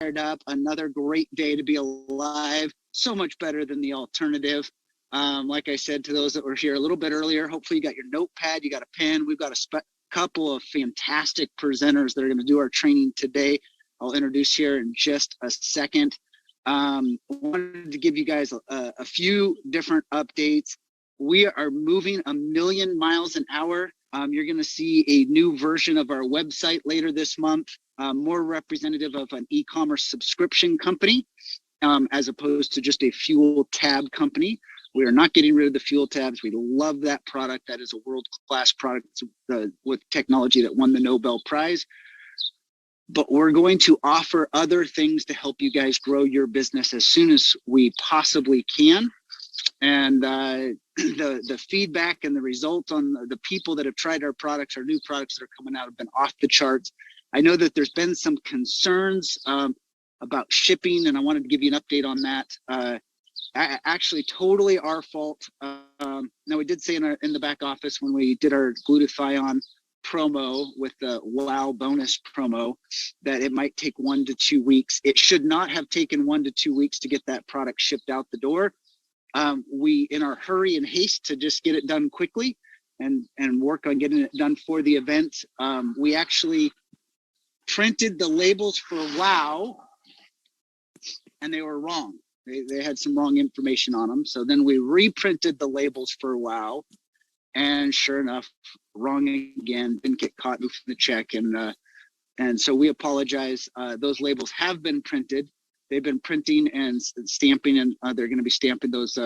fired up. Another great day to be alive. So much better than the alternative. Like I said to those that were here a little bit earlier, hopefully you got your notepad, you got a pen. We've got a couple of fantastic presenters that are going to do our training today. I'll introduce here in just a second. Wanted to give you guys a few different updates. We are moving 1,000,000 miles an hour. You're going to see a new version of our website later this month, more representative of an e-commerce subscription company, as opposed to just a fuel tab company. We are not getting rid of the fuel tabs. We love that product. That is a world-class product with technology that won the Nobel Prize. But we're going to offer other things to help you guys grow your business as soon as we possibly can. And the feedback and the results on the people that have tried our products, our new products that are coming out, have been off the charts. I know that there's been some concerns about shipping, and I wanted to give you an update on that. Actually, totally our fault. Now, we did say in the back office when we did our glutathione promo with the WOW bonus promo that it might take 1 to 2 weeks. It should not have taken 1 to 2 weeks to get that product shipped out the door. We, in our hurry and haste to just get it done quickly and work on getting it done for the event, we actually printed the labels for WOW, and they were wrong. They had some wrong information on them. So then we reprinted the labels for WOW, and sure enough, wrong again. Didn't get caught in the check, and so we apologize. Those labels have been printed. They've been printing and stamping, and they're going to be stamping those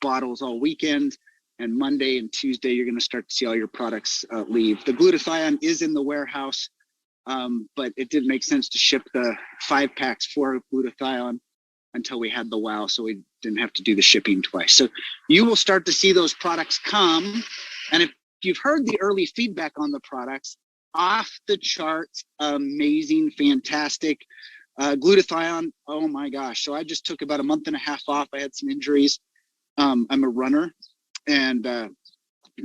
bottles all weekend. And Monday and Tuesday, you're going to start to see all your products leave. The glutathione is in the warehouse, but it didn't make sense to ship the 5 packs for glutathione until we had the WOW, so we didn't have to do the shipping twice. So you will start to see those products come. And if you've heard the early feedback on the products, off the charts, amazing, fantastic. Glutathione, oh my gosh. So I just took about a month and a half off. I had some injuries. I'm a runner, and the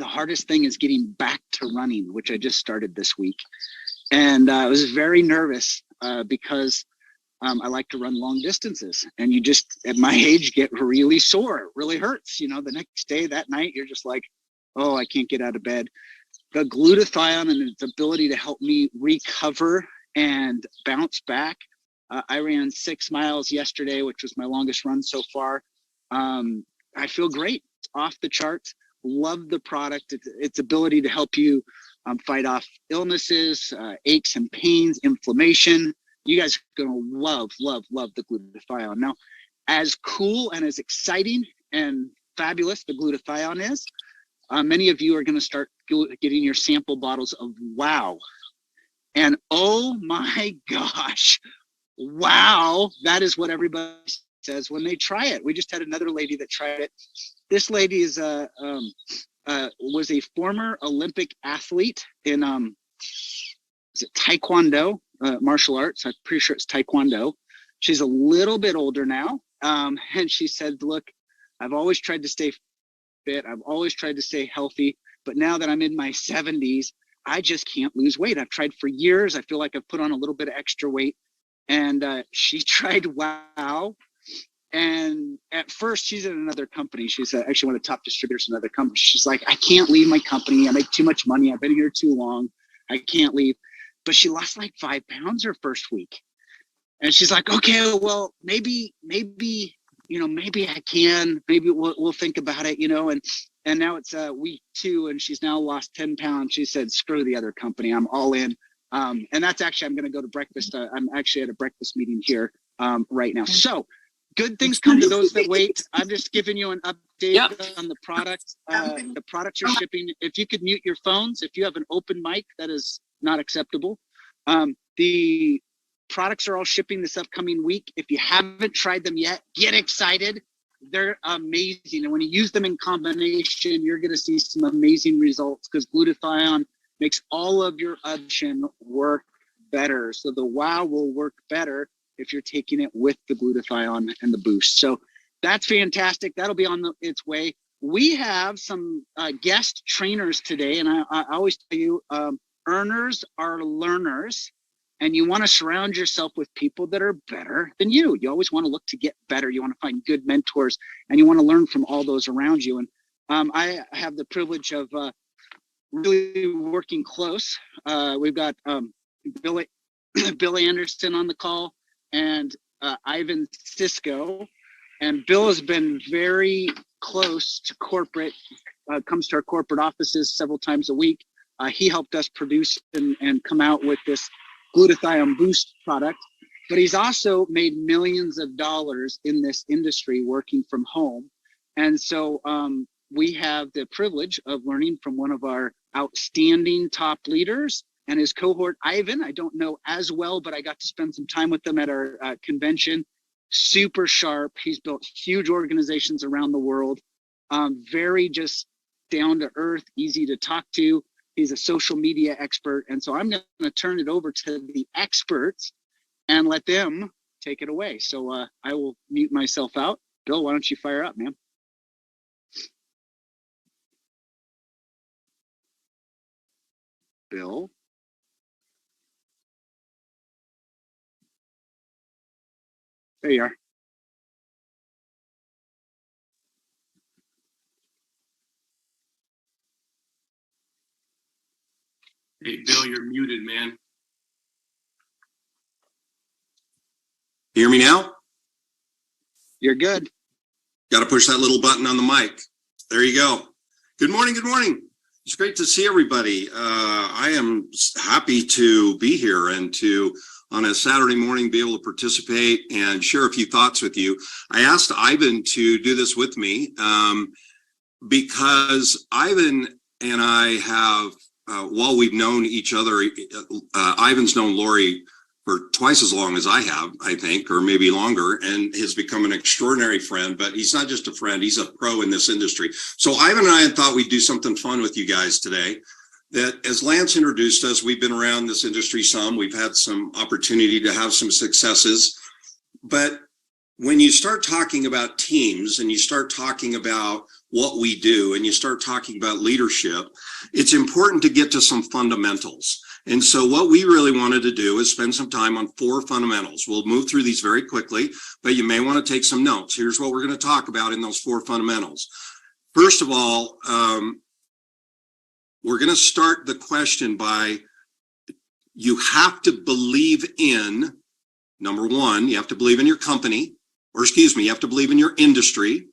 hardest thing is getting back to running, which I just started this week. And I was very nervous because I like to run long distances, and you just, at my age, get really sore. It really hurts. You know, the next day, that night, you're just like, oh, I can't get out of bed. The glutathione and its ability to help me recover and bounce back. I ran 6 miles yesterday, which was my longest run so far. I feel great. It's off the charts. Love the product. Its ability to help you fight off illnesses, aches and pains, inflammation. You guys are going to love the glutathione. Now, as cool and as exciting and fabulous the glutathione is, many of you are going to start getting your sample bottles of WOW. And oh my gosh, WOW, that is what everybody says when they try it. We just had another lady that tried it. This lady is was a former Olympic athlete in is it Taekwondo, martial arts. I'm pretty sure it's Taekwondo. She's a little bit older now. And she said, look, I've always tried to stay fit. I've always tried to stay healthy. But now that I'm in my 70s, I just can't lose weight. I've tried for years. I feel like I've put on a little bit of extra weight. And she tried WOW. And at first, she's at another company. She's actually one of the top distributors in another company. She's like, I can't leave my company. I make too much money. I've been here too long. I can't leave. But she lost like 5 pounds her first week. And she's like, okay, well, maybe, you know, maybe I can, maybe we'll think about it, you know, and now it's week 2 and she's now lost 10 pounds. She said, screw the other company. I'm all in. And that's actually, I'm going to go to breakfast. I'm actually at a breakfast meeting here right now. So good things come to those that wait. I'm just giving you an update on the product. The products are shipping. If you could mute your phones, if you have an open mic, that is not acceptable. The products are all shipping this upcoming week. If you haven't tried them yet, get excited. They're amazing. And when you use them in combination, you're going to see some amazing results because glutathione makes all of your option work better. So the WOW will work better if you're taking it with the glutathione and the boost. So that's fantastic. That'll be on its way. We have some guest trainers today. And I always tell you, earners are learners. And you want to surround yourself with people that are better than you. You always want to look to get better. You want to find good mentors, and you want to learn from all those around you. And I have the privilege of really working close. We've got Bill Anderson on the call and Ivan Cisco. And Bill has been very close to corporate, comes to our corporate offices several times a week. He helped us produce and come out with this glutathione boost product, but he's also made millions of dollars in this industry working from home. And so we have the privilege of learning from one of our outstanding top leaders and his cohort, Ivan. I don't know as well, but I got to spend some time with them at our convention. Super sharp. He's built huge organizations around the world. Very just down to earth, easy to talk to. He's a social media expert. And so I'm going to turn it over to the experts and let them take it away. So I will mute myself out. Bill, why don't you fire up, man? Bill? There you are. Hey, Bill, you're muted, man. Hear me now? You're good. Got to push that little button on the mic. There you go. Good morning. Good morning. It's great to see everybody. I am happy to be here and to, on a Saturday morning, be able to participate and share a few thoughts with you. I asked Ivan to do this with me because Ivan and I have, while we've known each other, Ivan's known Lori for twice as long as I have, I think, or maybe longer, and has become an extraordinary friend. But he's not just a friend, he's a pro in this industry. So Ivan and I had thought we'd do something fun with you guys today. That as Lance introduced us, we've been around this industry some, we've had some opportunity to have some successes. But when you start talking about teams and you start talking about what we do and you start talking about leadership, it's important to get to some fundamentals. And so what we really wanted to do is spend some time on 4 fundamentals. We'll move through these very quickly, but you may want to take some notes. Here's what we're going to talk about in those 4 fundamentals. First of all, we're going to start the question by, you have to believe in, number 1, you have to believe in your company, or excuse me, you have to believe in your industry,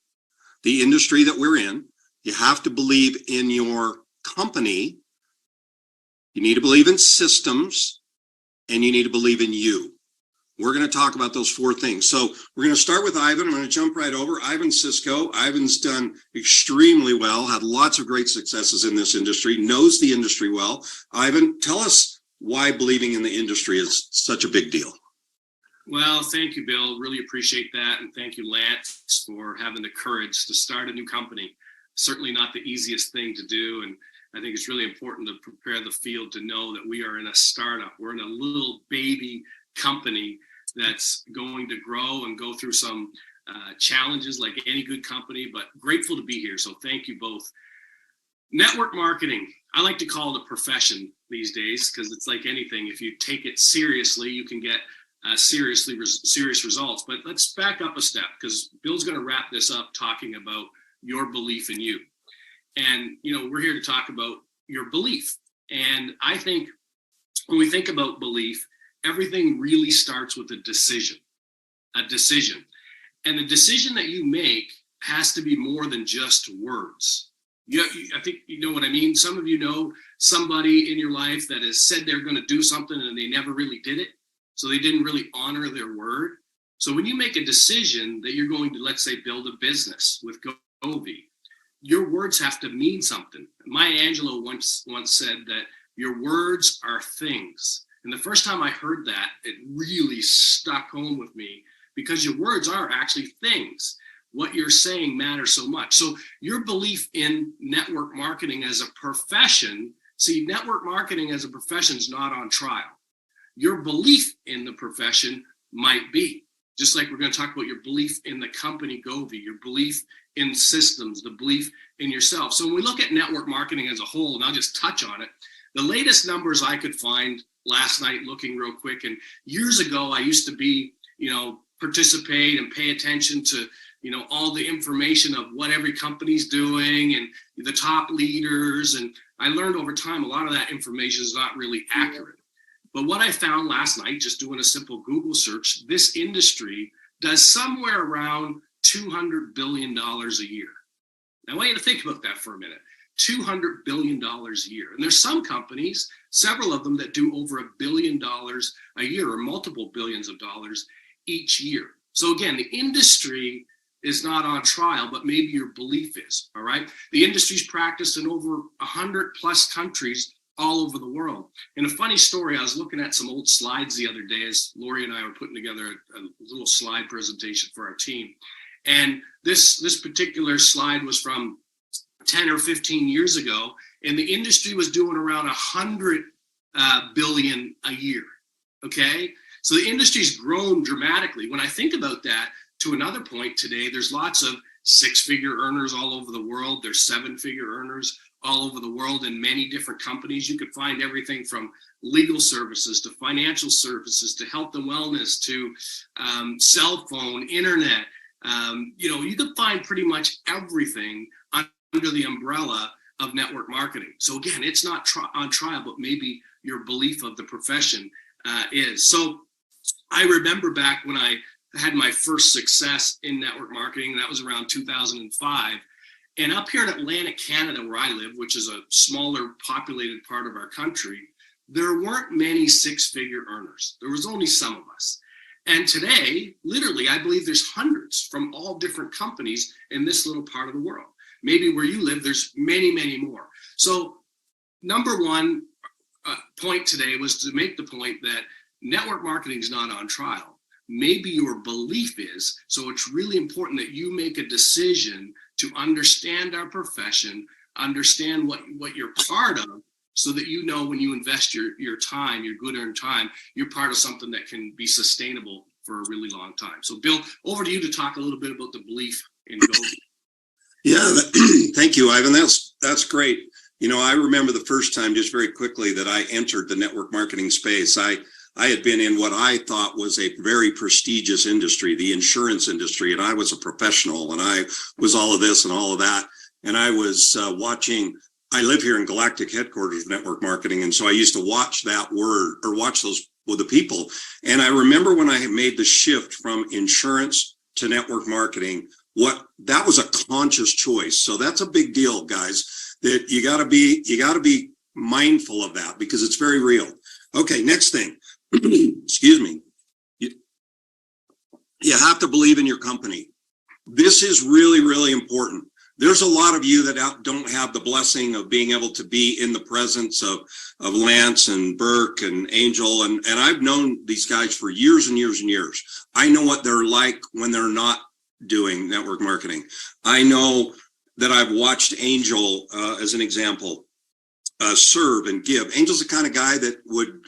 the industry that we're in. You have to believe in your company. You need to believe in systems, and you need to believe in you. We're going to talk about those 4 things. So we're going to start with Ivan. I'm going to jump right over. Ivan Cisco. Ivan's done extremely well, had lots of great successes in this industry, knows the industry well. Ivan, tell us why believing in the industry is such a big deal. Well, thank you, Bill. Really appreciate that. And thank you, Lance, for having the courage to start a new company. Certainly not the easiest thing to do. And I think it's really important to prepare the field to know that we are in a startup. We're in a little baby company that's going to grow and go through some challenges like any good company, but grateful to be here. So thank you both. Network marketing, I like to call it a profession these days because it's like anything. If you take it seriously, you can get serious results. But let's back up a step because Bill's going to wrap this up talking about your belief in you. And, we're here to talk about your belief. And I think when we think about belief, everything really starts with a decision. And the decision that you make has to be more than just words. I think you know what I mean. Some of you know somebody in your life that has said they're going to do something and they never really did it. So they didn't really honor their word. So when you make a decision that you're going to, let's say, build a business with Govvi, your words have to mean something. Maya Angelou once said that your words are things. And the first time I heard that, it really stuck home with me because your words are actually things. What you're saying matters so much. So your belief in network marketing as a profession, see, network marketing as a profession is not on trial. Your belief in the profession might be. Just like we're going to talk about your belief in the company Govvi, your belief in systems, the belief in yourself. So when we look at network marketing as a whole, and I'll just touch on it, The latest numbers I could find last night, looking real quick, and years ago, I used to be, participate and pay attention to, all the information of what every company's doing and the top leaders. And I learned over time, a lot of that information is not really accurate. But what I found last night, just doing a simple Google search, this industry does somewhere around $200 billion a year. Now, I want you to think about that for a minute. $200 billion a year. And there's some companies, several of them, that do over $1 billion a year, or multiple billions of dollars each year. So again, the industry is not on trial, but maybe your belief is, all right? The industry's practiced in over 100 plus countries all over the world. And a funny story, I was looking at some old slides the other day as Lori and I were putting together a little slide presentation for our team. And this particular slide was from 10 or 15 years ago, and the industry was doing around 100 billion a year, okay? So the industry's grown dramatically. When I think about that, to another point today, there's lots of six-figure earners all over the world. There's seven-figure earners all over the world in many different companies. You could find everything from legal services to financial services to health and wellness to cell phone, internet. You could find pretty much everything under the umbrella of network marketing. So again, it's not on trial, but maybe your belief of the profession is. So I remember back when I had my first success in network marketing, that was around 2005. And up here in Atlantic, Canada, where I live, which is a smaller populated part of our country, there weren't many six-figure earners. There was only some of us. And today, literally, I believe there's hundreds from all different companies in this little part of the world. Maybe where you live, there's many, many more. So number one point today was to make the point that network marketing is not on trial. Maybe your belief is. So it's really important that you make a decision to understand our profession, understand what you're part of, so that you know when you invest your time, your good earned time, you're part of something that can be sustainable for a really long time. So Bill, over to you to talk a little bit about the belief in Govvi. Yeah, thank you, Ivan. That's great. I remember the first time, just very quickly, that I entered the network marketing space. I had been in what I thought was a very prestigious industry, the insurance industry, and I was a professional, and I was all of this and all of that. And I was I live here in Galactic headquarters of network marketing, and so I used to watch watch those with the people. And I remember when I had made the shift from insurance to network marketing, that was a conscious choice. So that's a big deal, guys, that you gotta be mindful of that, because it's very real. Okay, next thing. Excuse me. You have to believe in your company. This is really, really important. There's a lot of you that don't have the blessing of being able to be in the presence of Lance and Burke and Angel. And I've known these guys for years and years and years. I know what they're like when they're not doing network marketing. I know that I've watched Angel, as an example, serve and give. Angel's the kind of guy that would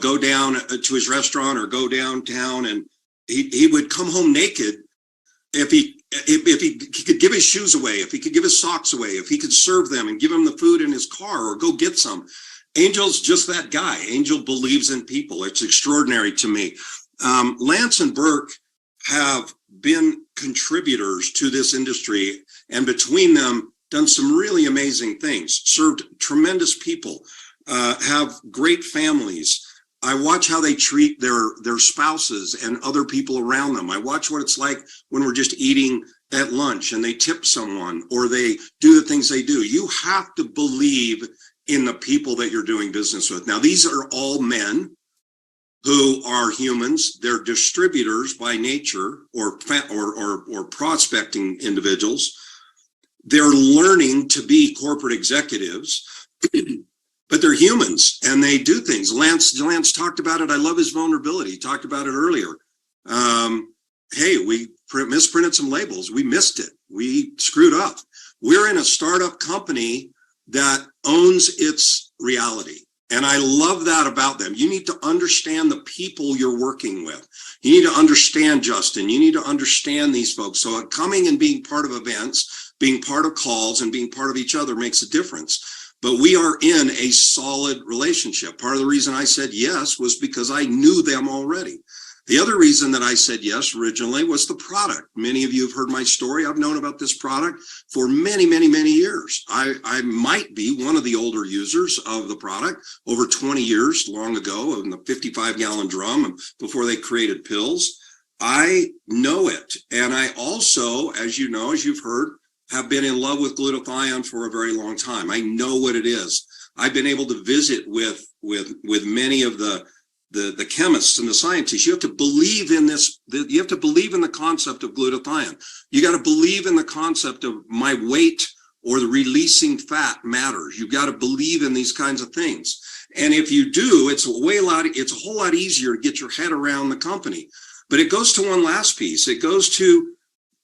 go down to his restaurant or go downtown, and he would come home naked if he could give his shoes away, if he could give his socks away, if he could serve them and give them the food in his car or go get some. Angel's just that guy. Angel believes in people. It's extraordinary to me. Lance and Burke have been contributors to this industry, and between them done some really amazing things, served tremendous people, have great families. I watch how they treat their spouses and other people around them. I watch what it's like when we're just eating at lunch and they tip someone or they do the things they do. You have to believe in the people that you're doing business with. Now, these are all men who are humans. They're distributors by nature, or prospecting individuals. They're learning to be corporate executives. But they're humans and they do things. Lance talked about it. I love his vulnerability. He talked about it earlier. Hey, we misprinted some labels. We missed it. We screwed up. We're in a startup company that owns its reality. And I love that about them. You need to understand the people you're working with. You need to understand Justin. You need to understand these folks. So coming and being part of events, being part of calls, and being part of each other makes a difference. but we are in a solid relationship. Part of the reason I said yes was because I knew them already. The other reason that I said yes originally was the product. Many of you have heard my story. I've known about this product for many, many, many years. I might be one of the older users of the product, over 20 years long ago, in the 55-gallon drum before they created pills. I know it. And I also, as you know, as you've heard, have been in love with glutathione for a very long time. I know what it is. I've been able to visit with many of the chemists and the scientists. You have to believe in this. You have to believe in the concept of glutathione. You got to believe in the concept of my weight or the releasing fat matters. You got to believe in these kinds of things. And if you do, it's a whole lot easier to get your head around the company. But it goes to one last piece. It goes to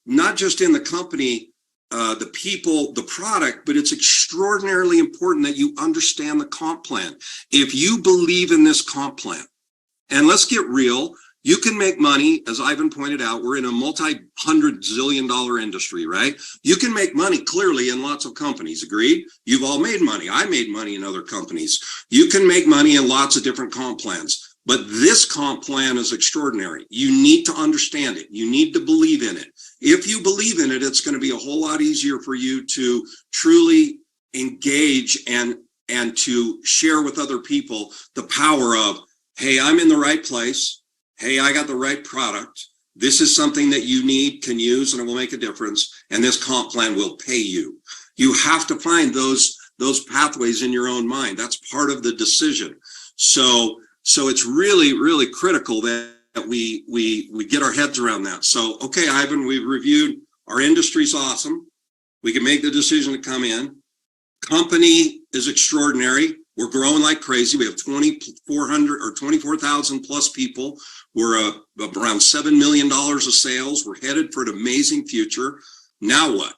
not just in the company, the people, the product, but it's extraordinarily important that you understand the comp plan. If you believe in this comp plan, and let's get real, you can make money, as Ivan pointed out, we're in a multi-hundred zillion dollar industry, right? You can make money clearly in lots of companies, agreed? You've all made money. I made money in other companies. You can make money in lots of different comp plans, but this comp plan is extraordinary. You need to understand it. You need to believe in it. If you believe in it, it's going to be a whole lot easier for you to truly engage and to share with other people the power of, hey, I'm in the right place. Hey, I got the right product. This is something that you need, can use, and it will make a difference. And this comp plan will pay you. You have to find those pathways in your own mind. That's part of the decision. So it's really, really critical that we get our heads around that. So, okay, Ivan, we've reviewed our industry's awesome. We can make the decision to come in. Company is extraordinary. We're growing like crazy. We have 2,400 or 24,000 plus people. We're around $7 million of sales. We're headed for an amazing future. Now what?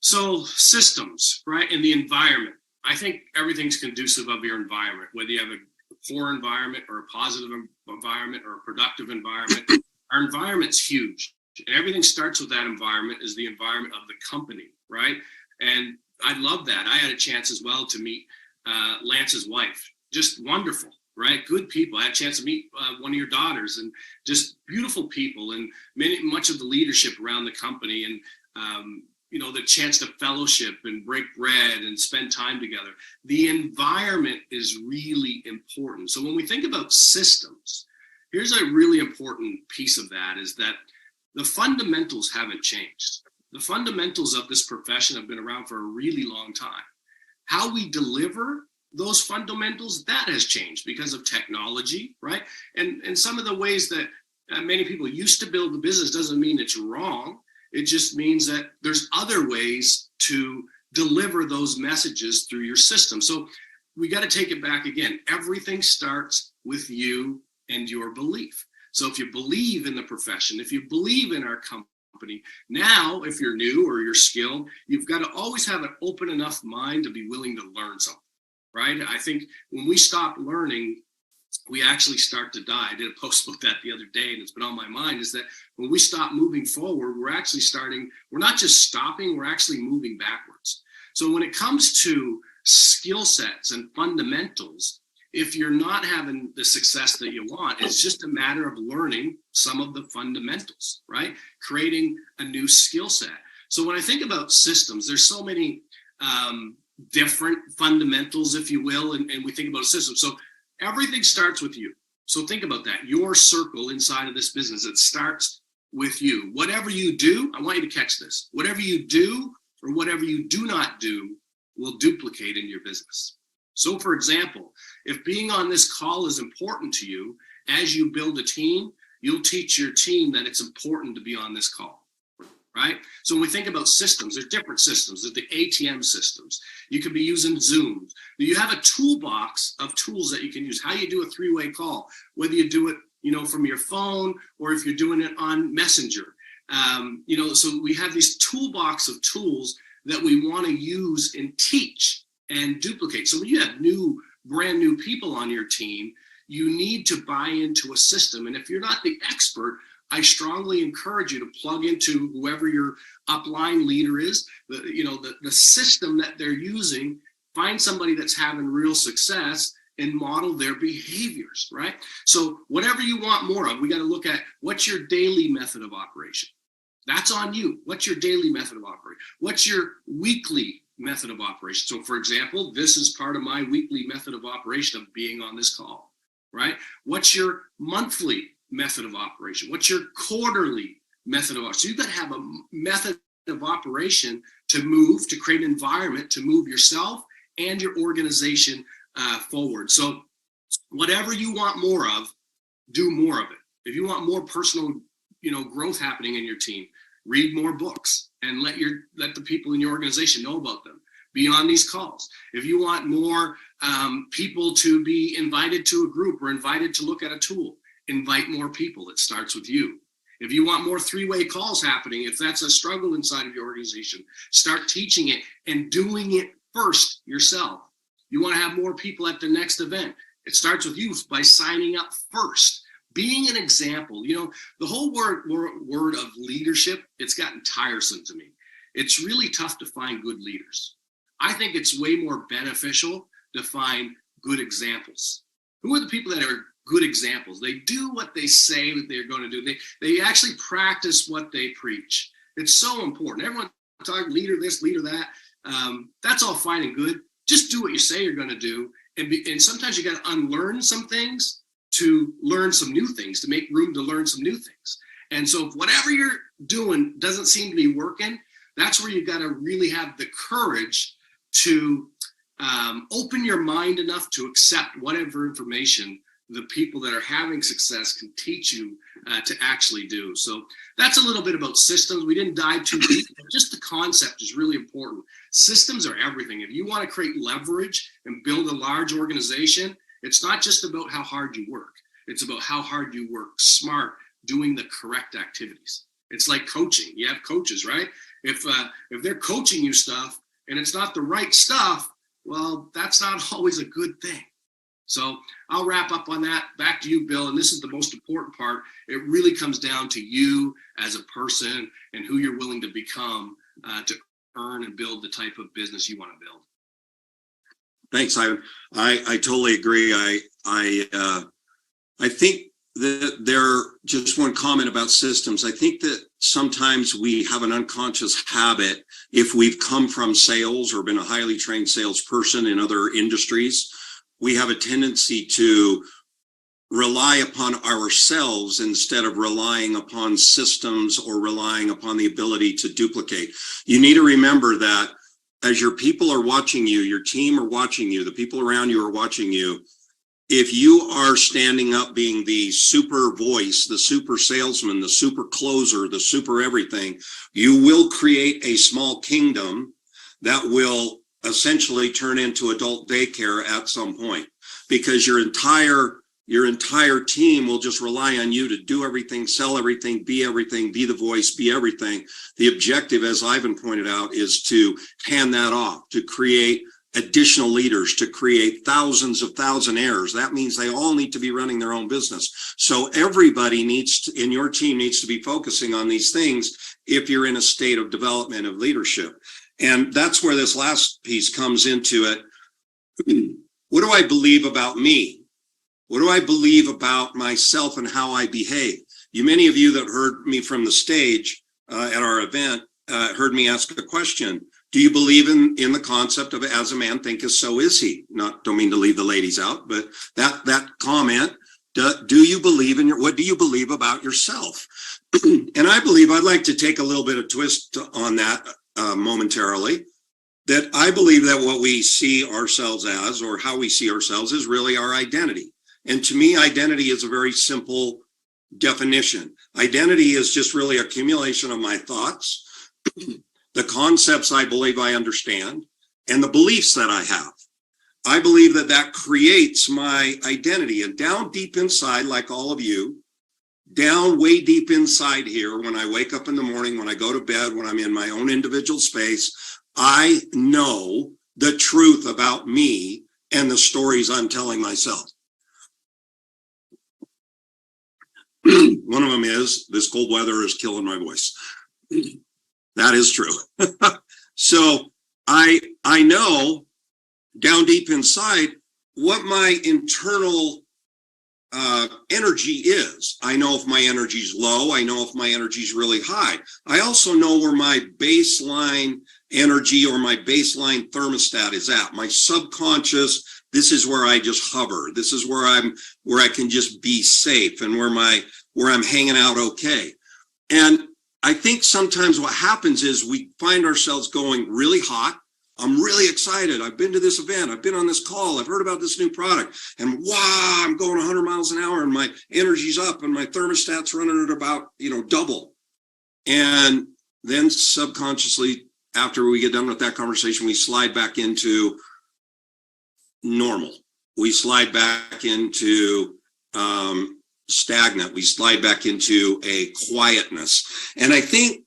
So systems, right? And the environment. I think everything's conducive of your environment, whether you have a poor environment or a positive environment or a productive environment. Our environment's huge. And everything starts with that environment, is the environment of the company, right? And I love that. I had a chance as well to meet Lance's wife. Just wonderful, right? Good people. I had a chance to meet one of your daughters, and just beautiful people, and much of the leadership around the company, and the chance to fellowship and break bread and spend time together. The environment is really important. So when we think about systems, here's a really important piece of that, is that the fundamentals haven't changed. The fundamentals of this profession have been around for a really long time. How we deliver those fundamentals, that has changed because of technology, right? And some of the ways that many people used to build the business doesn't mean it's wrong. It just means that there's other ways to deliver those messages through your system. So we got to take it back again. Everything starts with you and your belief. So if you believe in the profession, if you believe in our company, now, if you're new or you're skilled, you've got to always have an open enough mind to be willing to learn something, right? I think when we stop learning, we actually start to die. I did a post about that the other day, and it's been on my mind, is that when we stop moving forward, we're not just stopping, we're actually moving backwards. So when it comes to skill sets and fundamentals, if you're not having the success that you want, it's just a matter of learning some of the fundamentals, right? Creating a new skill set. So when I think about systems, there's so many different fundamentals, if you will, and we think about a system. So everything starts with you. So think about that. Your circle inside of this business, it starts with you. Whatever you do, I want you to catch this. Whatever you do or whatever you do not do will duplicate in your business. So for example, if being on this call is important to you, as you build a team, you'll teach your team that it's important to be on this call, right? So when we think about systems, there's different systems. There's the ATM systems. You could be using Zoom. You have a toolbox of tools that you can use. How you do a three-way call, whether you do it, from your phone, or if you're doing it on Messenger. So we have this toolbox of tools that we want to use and teach and duplicate. So when you have brand new people on your team, you need to buy into a system. And if you're not the expert, I strongly encourage you to plug into whoever your upline leader is, the system that they're using, find somebody that's having real success and model their behaviors, right? So whatever you want more of, we got to look at what's your daily method of operation. That's on you. What's your daily method of operation? What's your weekly method of operation? So for example, this is part of my weekly method of operation of being on this call, right? What's your monthly method of operation? What's your quarterly method of operation? So you've got to have a method of operation to move, to create an environment, to move yourself and your organization forward. So whatever you want more of, do more of it. If you want more personal, growth happening in your team, read more books and let the people in your organization know about them. Be on these calls. If you want more people to be invited to a group or invited to look at a tool, invite more people. It starts with you. If you want more three-way calls happening, if that's a struggle inside of your organization, start teaching it and doing it first yourself. You want to have more people at the next event. It starts with you by signing up first. Being an example, the whole word of leadership, it's gotten tiresome to me. It's really tough to find good leaders. I think it's way more beneficial to find good examples. Who are the people that are good examples? They do what they say that they're going to do. They actually practice what they preach. It's so important. Everyone talk leader this, leader that. That's all fine and good. Just do what you say you're going to do. And sometimes you got to unlearn some things to learn some new things, to make room to learn some new things. And so if whatever you're doing doesn't seem to be working, that's where you got to really have the courage to open your mind enough to accept whatever information the people that are having success can teach you to actually do. So that's a little bit about systems. We didn't dive too deep, but just the concept is really important. Systems are everything. If you want to create leverage and build a large organization, it's not just about how hard you work. It's about how hard you work smart, doing the correct activities. It's like coaching. You have coaches, right? If they're coaching you stuff and it's not the right stuff, well, that's not always a good thing. So I'll wrap up on that. Back to you, Bill. And this is the most important part. It really comes down to you as a person and who you're willing to become to earn and build the type of business you want to build. Thanks, Ivan. I totally agree. I think that just one comment about systems. I think that sometimes we have an unconscious habit, if we've come from sales or been a highly trained salesperson in other industries, we have a tendency to rely upon ourselves instead of relying upon systems or relying upon the ability to duplicate. You need to remember that as your people are watching you, your team are watching you, the people around you are watching you, if you are standing up being the super voice, the super salesman, the super closer, the super everything, you will create a small kingdom that will essentially turn into adult daycare at some point, because your entire team will just rely on you to do everything, sell everything, be the voice, be everything. The objective, as Ivan pointed out, is to hand that off, to create additional leaders, to create thousands of thousandaires. That means they all need to be running their own business. So everybody in your team needs to be focusing on these things if you're in a state of development of leadership. And that's where this last piece comes into it. What do I believe about me? What do I believe about myself and how I behave? Many of you that heard me from the stage at our event heard me ask a question. Do you believe in the concept of as a man thinketh, so is he? Don't mean to leave the ladies out, but that comment, do you believe what do you believe about yourself? And I'd like to take a little bit of twist on that momentarily, that I believe that what we see ourselves as, or how we see ourselves, is really our identity. And to me, identity is a very simple definition. Identity is just really accumulation of my thoughts, the concepts I believe I understand, and the beliefs that I have. I believe that creates my identity. And down deep inside, like all of you, down way deep inside here, when I wake up in the morning, when I go to bed, when I'm in my own individual space, I know the truth about me and the stories I'm telling myself. One of them is, this cold weather is killing my voice. That is true. So I know down deep inside what my internal energy is. I know if my energy's low. I know if my energy's really high. I also know where my baseline energy or my baseline thermostat is at. My subconscious, this is where I just hover. This is where I can just be safe and where I'm hanging out okay. And I think sometimes what happens is we find ourselves going really hot. I'm really excited. I've been to this event. I've been on this call. I've heard about this new product. And wow, I'm going 100 miles an hour and my energy's up and my thermostat's running at about, double. And then subconsciously, after we get done with that conversation, we slide back into normal. We slide back into stagnant. We slide back into a quietness. And I think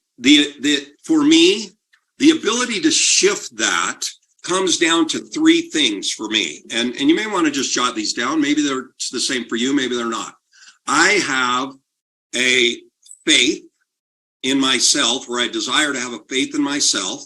for me, the ability to shift that comes down to three things for me. And you may want to just jot these down. Maybe they're the same for you. Maybe they're not. I have a faith in myself, where I desire to have a faith in myself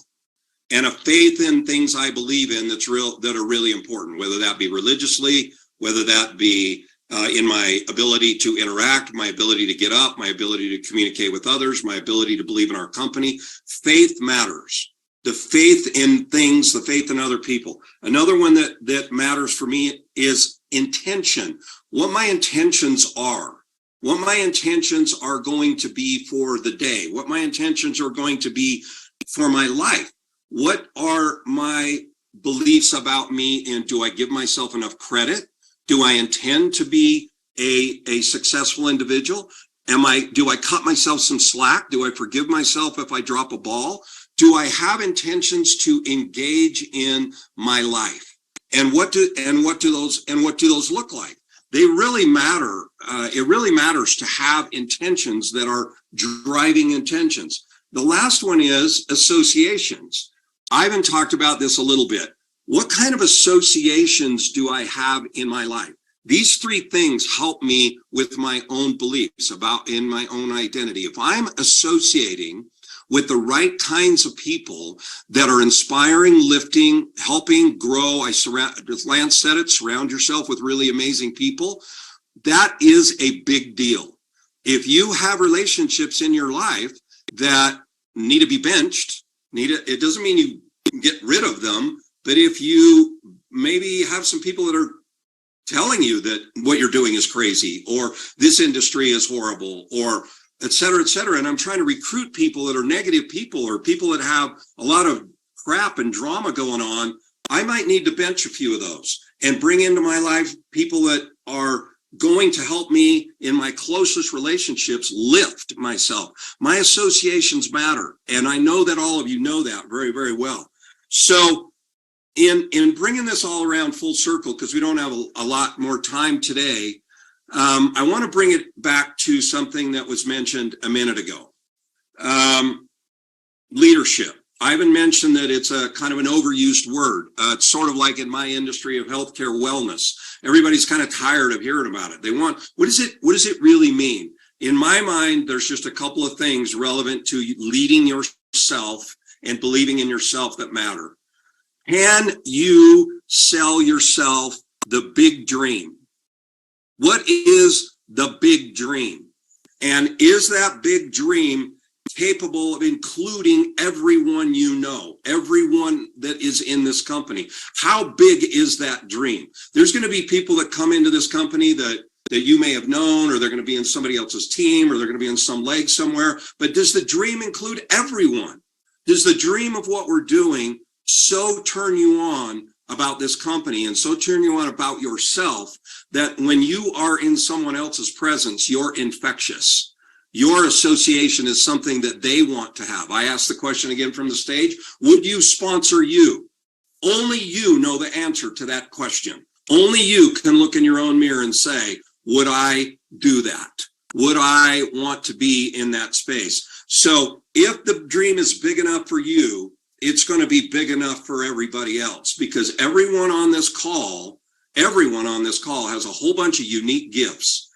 and a faith in things I believe in that are really important, whether that be religiously, whether that be in my ability to interact, my ability to get up, my ability to communicate with others, my ability to believe in our company. Faith matters. The faith in things, the faith in other people. Another one that matters for me is intention. What my intentions are. What my intentions are going to be for the day. What my intentions are going to be for my life. What are my beliefs about me, and do I give myself enough credit? Do I intend to be a successful individual? Do I cut myself some slack? Do I forgive myself if I drop a ball? Do I have intentions to engage in my life? And what do those look like? They really matter. It really matters to have intentions that are driving intentions. The last one is associations. Ivan talked about this a little bit. What kind of associations do I have in my life? These three things help me with my own beliefs in my own identity. If I'm associating with the right kinds of people that are inspiring, lifting, helping grow, as Lance said it, surround yourself with really amazing people. That is a big deal. If you have relationships in your life that need to be benched, it doesn't mean you get rid of them. But if you maybe have some people that are telling you that what you're doing is crazy, or this industry is horrible, or et cetera, and I'm trying to recruit people that are negative people, or people that have a lot of crap and drama going on, I might need to bench a few of those and bring into my life people that are going to help me in my closest relationships lift myself. My associations matter, and I know that all of you know that very, very well. So in bringing this all around full circle, because we don't have a lot more time today, I want to bring it back to something that was mentioned a minute ago. Leadership. Ivan mentioned that it's a kind of an overused word. It's sort of like in my industry of healthcare wellness. Everybody's kind of tired of hearing about it. They want, what does it really mean? In my mind, there's just a couple of things relevant to leading yourself and believing in yourself that matter. Can you sell yourself the big dream? What is the big dream? And is that big dream capable of including everyone you know, everyone that is in this company? How big is that dream? There's going to be people that come into this company that you may have known, or they're going to be in somebody else's team, or they're going to be in some leg somewhere. But does the dream include everyone? Does the dream of what we're doing so turn you on about this company and so turn you on about yourself that when you are in someone else's presence, you're infectious? Your association is something that they want to have. I asked the question again from the stage. Would you sponsor you? Only you know the answer to that question. Only you can look in your own mirror and say, would I do that? Would I want to be in that space? So if the dream is big enough for you, it's going to be big enough for everybody else, because everyone on this call has a whole bunch of unique gifts,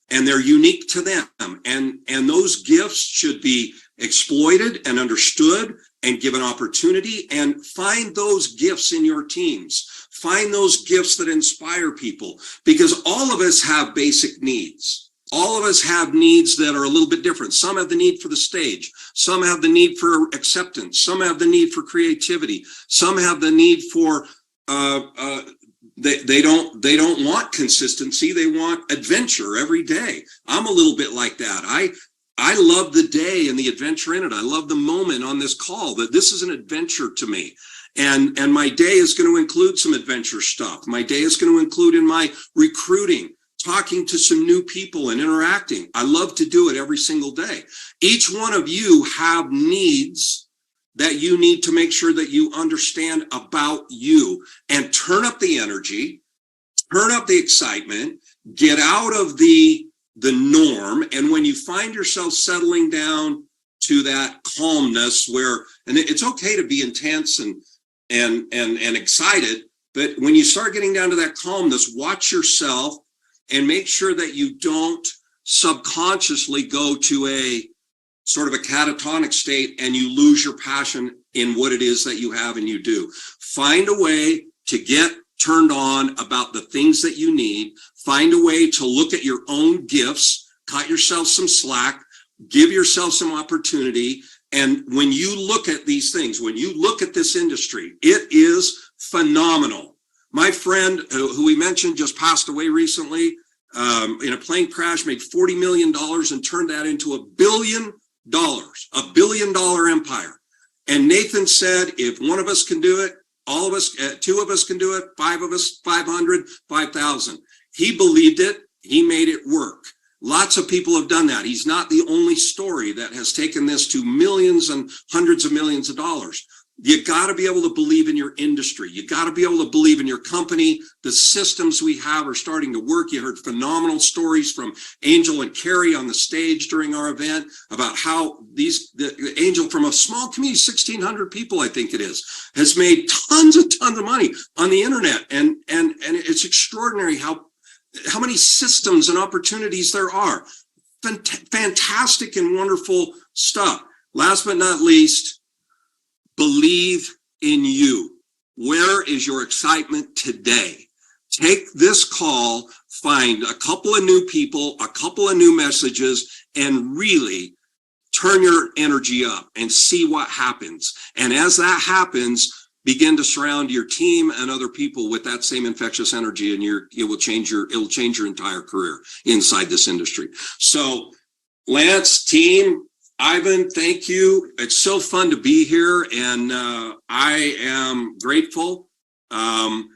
and they're unique to them. And those gifts should be exploited and understood and given opportunity. And find those gifts in your teams. Find those gifts that inspire people, because all of us have basic needs. All of us have needs that are a little bit different. Some have the need for the stage. Some have the need for acceptance. Some have the need for creativity. Some have the need for, they don't want consistency. They want adventure every day. I'm a little bit like that. I love the day and the adventure in it. I love the moment on this call, that this is an adventure to me. And my day is going to include some adventure stuff. My day is going to include in my recruiting, talking to some new people and interacting. I love to do it every single day. Each one of you have needs that you need to make sure that you understand about you, and turn up the energy, turn up the excitement, get out of the norm. And when you find yourself settling down to that calmness where, and it's okay to be intense and excited, but when you start getting down to that calmness, watch yourself and make sure that you don't subconsciously go to a sort of a catatonic state and you lose your passion in what it is that you have and you do. Find a way to get turned on about the things that you need. Find a way to look at your own gifts, cut yourself some slack, give yourself some opportunity. And when you look at these things, when you look at this industry, it is phenomenal. My friend who we mentioned just passed away recently in a plane crash, made $40 million and turned that into $1 billion empire. And Nathan said, if one of us can do it, all of us, two of us can do it, five of us, 500, 5,000. He believed it. He made it work. Lots of people have done that. He's not the only story that has taken this to millions and hundreds of millions of dollars. You got to be able to believe in your industry. You got to be able to believe in your company. The systems we have are starting to work. You heard phenomenal stories from Angel and Carrie on the stage during our event about how the Angel, from a small community, 1,600 people, I think it is, has made tons of money on the internet. And it's extraordinary how many systems and opportunities there are. Fantastic and wonderful stuff. Last but not least, believe in you. Where is your excitement today? Take this call, find a couple of new people, a couple of new messages, and really turn your energy up and see what happens. And as that happens, begin to surround your team and other people with that same infectious energy, and it will change your entire career inside this industry. So, Lance, team, Ivan, thank you. It's so fun to be here, and I am grateful. I'm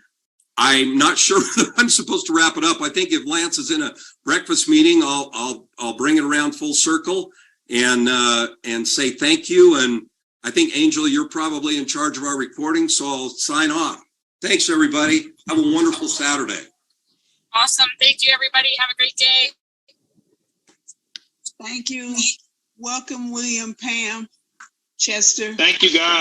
not sure whether I'm supposed to wrap it up. I think if Lance is in a breakfast meeting, I'll bring it around full circle and say thank you. And I think, Angel, you're probably in charge of our recording, so I'll sign off. Thanks, everybody. Have a wonderful Saturday. Awesome. Thank you, everybody. Have a great day. Thank you. Welcome, William, Pam, Chester. Thank you, guys.